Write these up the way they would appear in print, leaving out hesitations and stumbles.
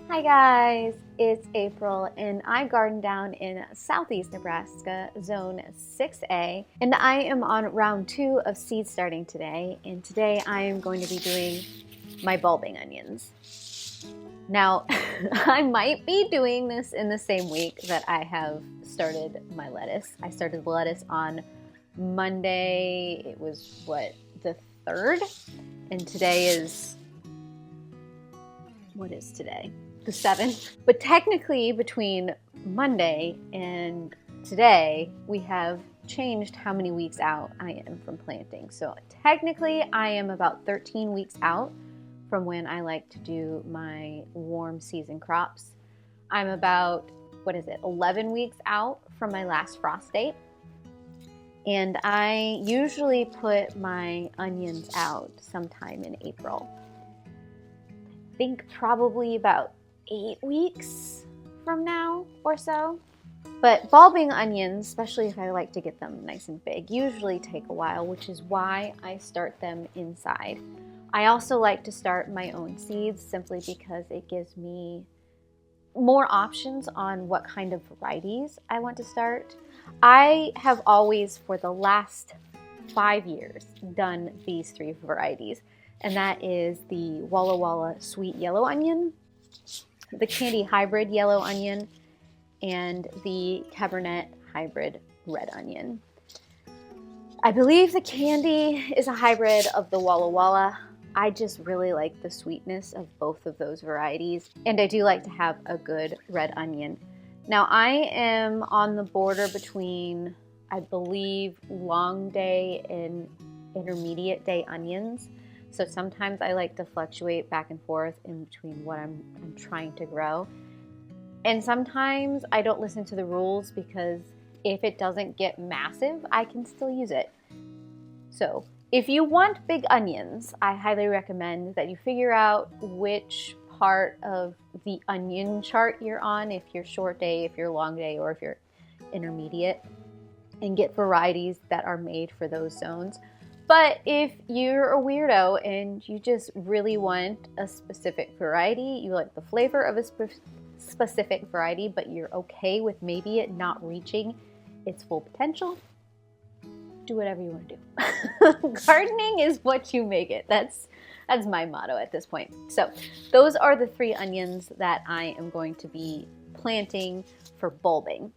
Hi guys, it's April and I garden down in southeast Nebraska, zone 6A, and I am on round 2 of seed starting today, and today I am going to be doing my bulbing onions. Now, I might be doing this in the same week that I have started my lettuce. I started the lettuce on Monday. It was, the 3rd? And today is, what is today? The 7th. But technically between Monday and today, we have changed how many weeks out I am from planting. So technically I am about 13 weeks out from when I like to do my warm season crops. I'm about, 11 weeks out from my last frost date. And I usually put my onions out sometime in April. I think probably about 8 weeks from now or so. But bulbing onions, especially if I like to get them nice and big, usually take a while, which is why I start them inside. I also like to start my own seeds simply because it gives me more options on what kind of varieties I want to start. I have always, for the last 5 years, done these 3 varieties, and that is the Walla Walla Sweet Yellow Onion, the Candy Hybrid Yellow Onion, and the Cabernet Hybrid Red Onion. I believe the Candy is a hybrid of the Walla Walla. I just really like the sweetness of both of those varieties, and I do like to have a good red onion. Now I am on the border between, I believe, long day and intermediate day onions. So sometimes I like to fluctuate back and forth in between what I'm trying to grow. And sometimes I don't listen to the rules because if it doesn't get massive, I can still use it. So if you want big onions, I highly recommend that you figure out which part of the onion chart you're on, if you're short day, if you're long day, or if you're intermediate, and get varieties that are made for those zones. But if you're a weirdo and you just really want a specific variety, you like the flavor of a specific variety, but you're okay with maybe it not reaching its full potential, do whatever you want to do. Gardening is what you make it. That's my motto at this point. So those are the 3 onions that I am going to be planting for bulbing.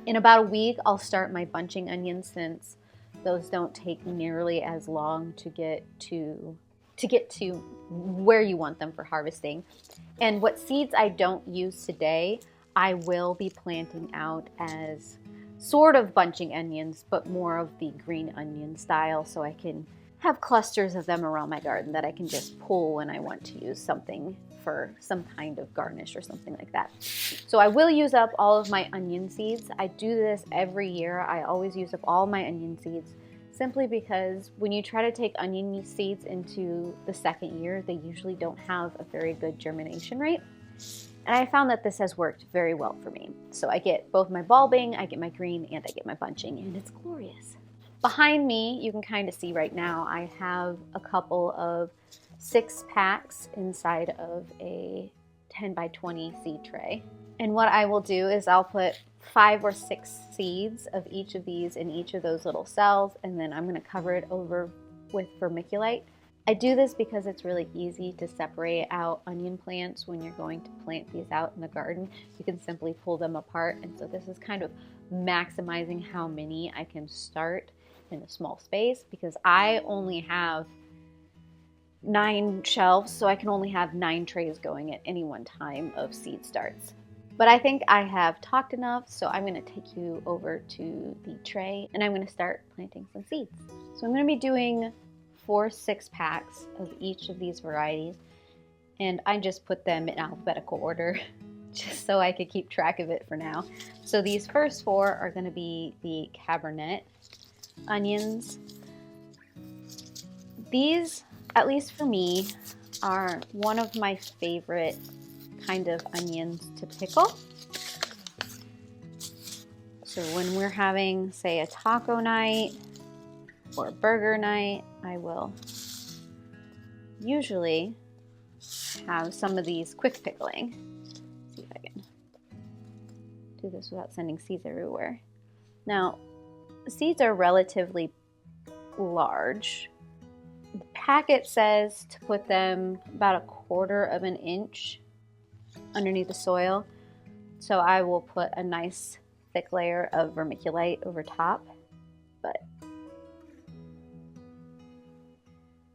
In about a week, I'll start my bunching onions, since those don't take nearly as long to get to where you want them for harvesting. And what seeds I don't use today, I will be planting out as sort of bunching onions, but more of the green onion style, so I can have clusters of them around my garden that I can just pull when I want to use something for some kind of garnish or something like that. So I will use up all of my onion seeds. I do this every year. I always use up all my onion seeds, simply because when you try to take onion seeds into the 2nd year, they usually don't have a very good germination rate. And I found that this has worked very well for me. So I get both my bulbing, I get my green, and I get my bunching, and it's glorious. Behind me, you can kind of see right now, I have a couple of 6 packs inside of a 10 by 20 seed tray. And what I will do is I'll put 5 or 6 seeds of each of these in each of those little cells, and then I'm going to cover it over with vermiculite. I do this because it's really easy to separate out onion plants when you're going to plant these out in the garden. You can simply pull them apart, and so this is kind of maximizing how many I can start in a small space, because I only have 9 shelves, so I can only have 9 trays going at any one time of seed starts. But I think I have talked enough, so I'm going to take you over to the tray and I'm going to start planting some seeds. So I'm going to be doing 4 6-packs of each of these varieties, and I just put them in alphabetical order just so I could keep track of it for now. So these first 4 are going to be the Cabernet onions. These, at least for me, are one of my favorite kind of onions to pickle. So when we're having, say, a taco night or burger night, I will usually have some of these quick pickling. Let's see if I can do this without sending seeds everywhere. Now, the seeds are relatively large. The packet says to put them about 1/4 of an inch underneath the soil. So I will put a nice thick layer of vermiculite over top, but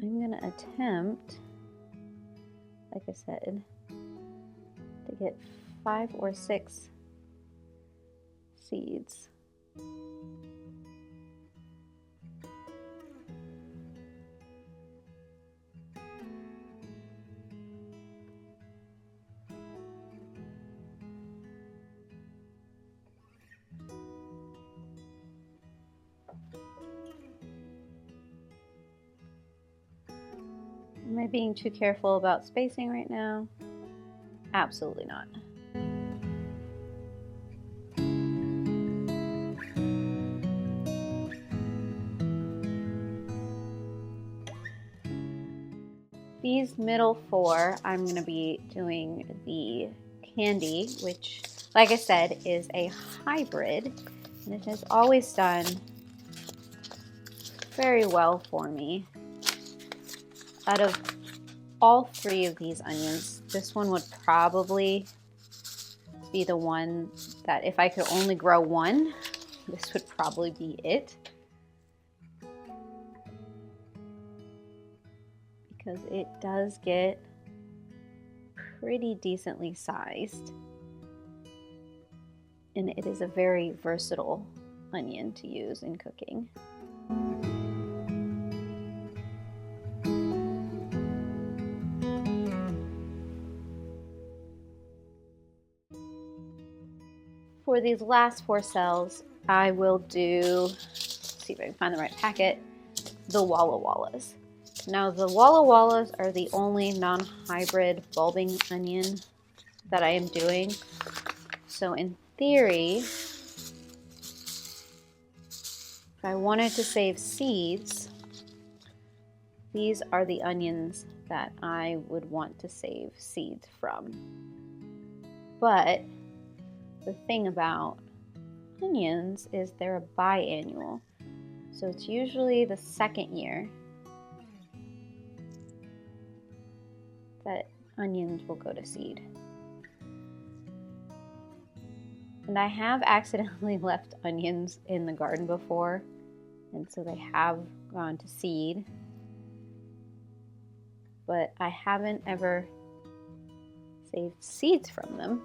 I'm going to attempt, like I said, to get 5 or 6 seeds. Am I being too careful about spacing right now? Absolutely not. These middle 4, I'm going to be doing the candy, which, like I said, is a hybrid, and it has always done very well for me. Out of all 3 of these onions, this one would probably be the one that if I could only grow one, this would probably be it. Because it does get pretty decently sized. And it is a very versatile onion to use in cooking. For these last 4 cells, I will do, let's see if I can find the right packet, the Walla Wallas. Now the Walla Wallas are the only non-hybrid bulbing onion that I am doing. So in theory, if I wanted to save seeds, these are the onions that I would want to save seeds from. But the thing about onions is they're a biannual. So it's usually the 2nd year that onions will go to seed. And I have accidentally left onions in the garden before, and so they have gone to seed. But I haven't ever saved seeds from them.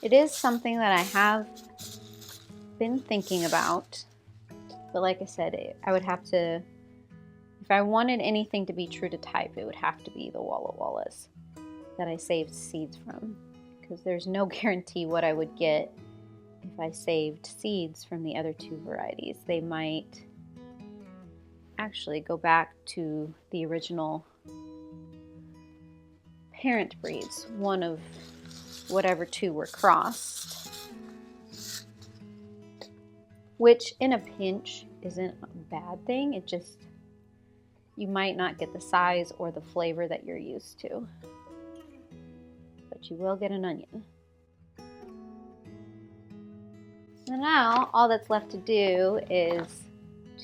It is something that I have been thinking about, but like I said, I would have to, if I wanted anything to be true to type, it would have to be the Walla Wallas that I saved seeds from, because there's no guarantee what I would get if I saved seeds from the other 2 varieties. They might actually go back to the original parent breeds, one of whatever 2 were crossed, which in a pinch isn't a bad thing. It just, you might not get the size or the flavor that you're used to, but you will get an onion. So now all that's left to do is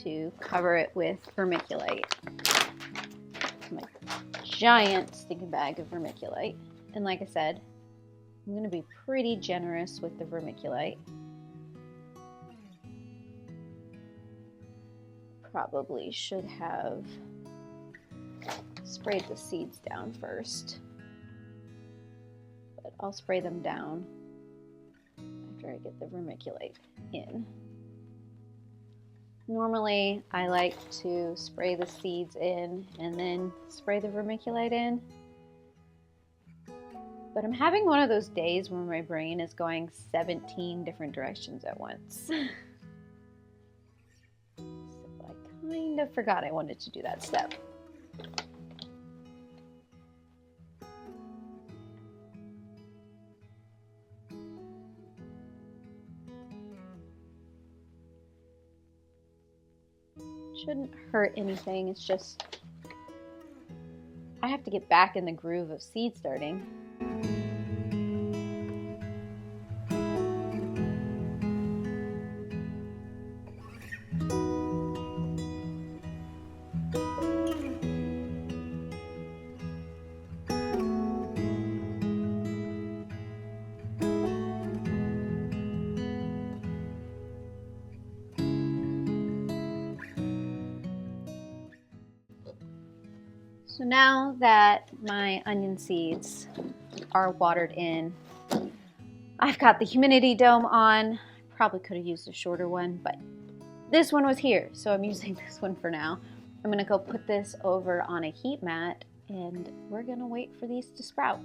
to cover it with vermiculite. My giant stinking bag of vermiculite. And like I said, I'm going to be pretty generous with the vermiculite. Probably should have sprayed the seeds down first, but I'll spray them down after I get the vermiculite in. Normally, I like to spray the seeds in and then spray the vermiculite in. But I'm having one of those days where my brain is going 17 different directions at once. So I kind of forgot I wanted to do that step. Shouldn't hurt anything, it's just, I I have to get back in the groove of seed starting. So now that my onion seeds are watered in, I've got the humidity dome on. Probably could have used a shorter one, but this one was here, so I'm using this one for now. I'm gonna go put this over on a heat mat and we're gonna wait for these to sprout.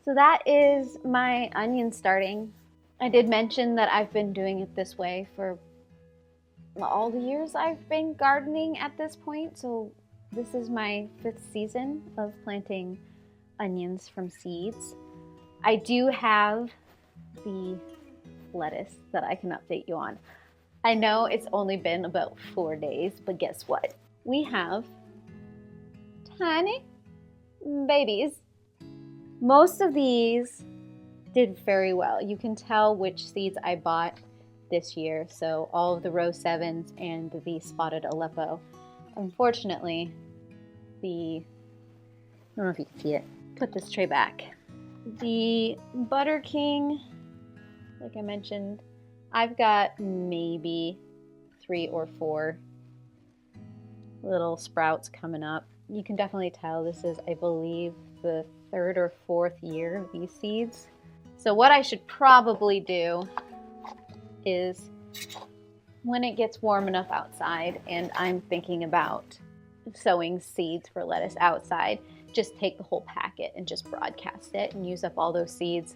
So that is my onion starting. I did mention that I've been doing it this way for all the years I've been gardening at this point. So this is my 5th season of planting onions from seeds. I do have the lettuce that I can update you on. I know it's only been about 4 days, but guess what? We have tiny babies. Most of these did very well. You can tell which seeds I bought this year. So all of the row 7s and the spotted Aleppo. Unfortunately, I don't know if you can see it. Put this tray back. The Butter King, like I mentioned, I've got maybe 3 or 4 little sprouts coming up. You can definitely tell this is, I believe, the 3rd or 4th year of these seeds. So what I should probably do is, when it gets warm enough outside and I'm thinking about sowing seeds for lettuce outside, just take the whole packet and just broadcast it and use up all those seeds.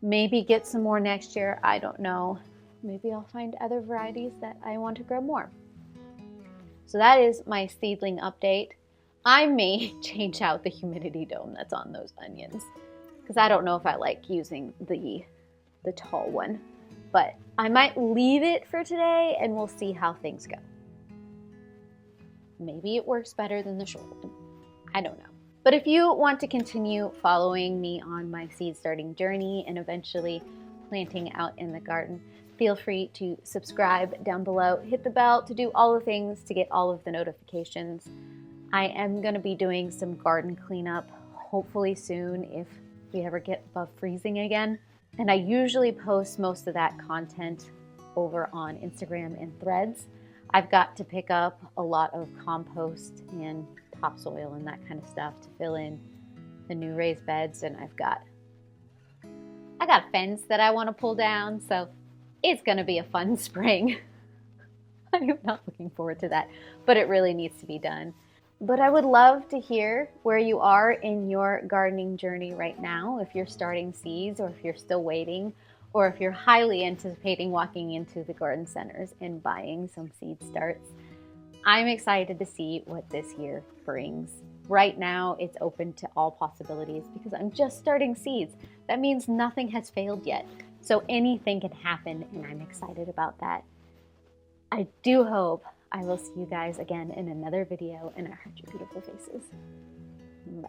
Maybe get some more next year, I don't know. Maybe I'll find other varieties that I want to grow more. So that is my seedling update. I may change out the humidity dome that's on those onions because I don't know if I like using the tall one, but I might leave it for today and we'll see how things go. Maybe it works better than the short one. I don't know. But if you want to continue following me on my seed starting journey and eventually planting out in the garden, feel free to subscribe down below, hit the bell to do all the things to get all of the notifications. I am going to be doing some garden cleanup, hopefully soon if we ever get above freezing again. And I usually post most of that content over on Instagram and Threads. I've got to pick up a lot of compost and topsoil and that kind of stuff to fill in the new raised beds, and I got a fence that I want to pull down, so it's going to be a fun spring. I am not looking forward to that, but it really needs to be done. But I would love to hear where you are in your gardening journey right now, if you're starting seeds or if you're still waiting, or if you're highly anticipating walking into the garden centers and buying some seed starts. I'm excited to see what this year brings. Right now, it's open to all possibilities because I'm just starting seeds. That means nothing has failed yet. So anything can happen, and I'm excited about that. I do hope I will see you guys again in another video, and I heard your beautiful faces. Bye.